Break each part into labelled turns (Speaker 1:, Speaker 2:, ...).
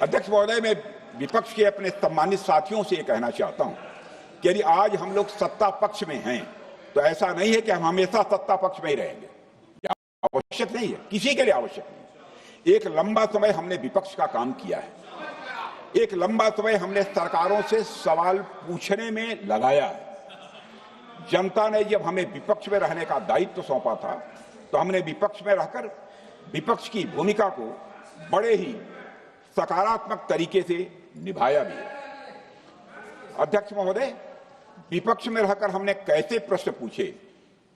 Speaker 1: अध्यक्ष महोदय, मैं विपक्ष के अपने सम्मानित साथियों से कहना चाहता हूं कि यदि आज हम लोग सत्ता पक्ष में हैं तो ऐसा नहीं है कि हम हमेशा सत्ता पक्ष में ही रहेंगे। आवश्यक नहीं है, किसी के लिए आवश्यक नहीं। एक लंबा समय हमने विपक्ष का काम किया है, एक लंबा समय हमने सरकारों से सवाल पूछने में लगाया है। जनता ने जब हमें विपक्ष में रहने का दायित्व सौंपा था तो हमने विपक्ष में रहकर विपक्ष की भूमिका को बड़े ही सकारात्मक तरीके से निभाया भी है। अध्यक्ष महोदय, विपक्ष में रहकर हमने कैसे प्रश्न पूछे,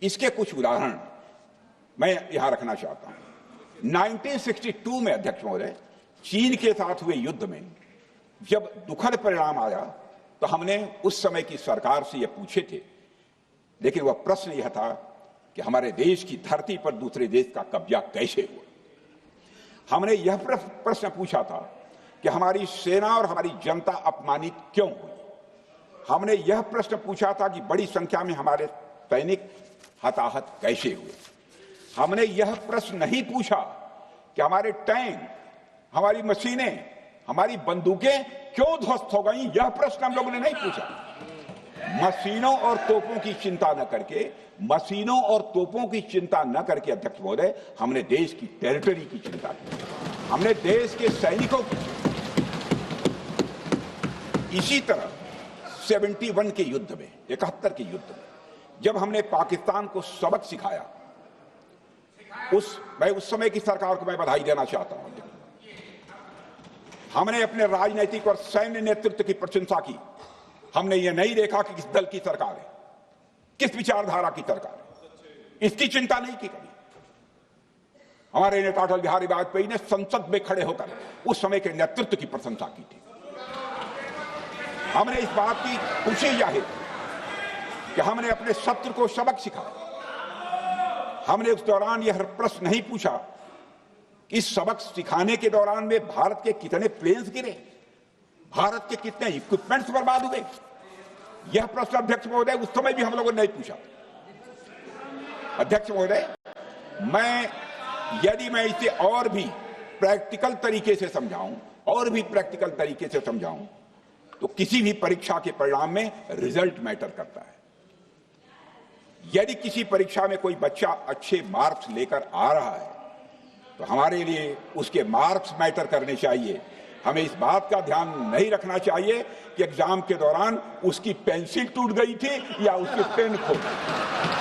Speaker 1: इसके कुछ उदाहरण मैं यहां रखना चाहता हूं। 1962 में अध्यक्ष महोदय, चीन के साथ हुए युद्ध में जब दुखद परिणाम आया तो हमने उस समय की सरकार से यह पूछे थे, लेकिन वह प्रश्न यह था कि हमारे देश की धरती पर दूसरे देश का कब्जा कैसे हुआ। हमने यह प्रश्न पूछा था कि हमारी सेना और हमारी जनता अपमानित क्यों हुई। हमने यह प्रश्न पूछा था कि बड़ी संख्या में हमारे सैनिक हताहत कैसे हुए। हमने यह प्रश्न नहीं पूछा कि हमारे टैंक, हमारी मशीनें, हमारी बंदूकें क्यों ध्वस्त हो गई। यह प्रश्न हम लोगों ने नहीं पूछा। मशीनों और तोपों की चिंता न करके, मशीनों और तोपों की चिंता न करके अध्यक्ष महोदय, हमने देश की टेरिटरी की चिंता की, हमने देश के सैनिकों की। इसी तरह 71 के युद्ध में, 71 के युद्ध में जब हमने पाकिस्तान को सबक सिखाया, मैं उस समय की सरकार को मैं बधाई देना चाहता हूं। हमने अपने राजनीतिक और सैन्य नेतृत्व की प्रशंसा की। हमने ये नहीं देखा कि किस दल की सरकार है, किस विचारधारा की सरकार है, इसकी चिंता नहीं की कभी। हमारे नेता अटल बिहारी वाजपेयी ने संसद में खड़े होकर उस समय के नेतृत्व की प्रशंसा की थी। हमने इस बात की खुशी जाहिर कि हमने अपने शत्रु को सबक सिखाया। हमने उस दौरान यह प्रश्न नहीं पूछा कि इस सबक सिखाने के दौरान में भारत के कितने प्लेन्स गिरे, भारत के कितने इक्विपमेंट्स बर्बाद हुए। यह प्रश्न अध्यक्ष महोदय उस समय भी हम लोगों ने नहीं पूछा। अध्यक्ष महोदय, यदि मैं इसे और भी प्रैक्टिकल तरीके से समझाऊं, तो किसी भी परीक्षा के परिणाम में रिजल्ट मैटर करता है। यदि किसी परीक्षा में कोई बच्चा अच्छे मार्क्स लेकर आ रहा है तो हमारे लिए उसके मार्क्स मैटर करने चाहिए। हमें इस बात का ध्यान नहीं रखना चाहिए कि एग्जाम के दौरान उसकी पेंसिल टूट गई थी या उसकी पेन खो गई।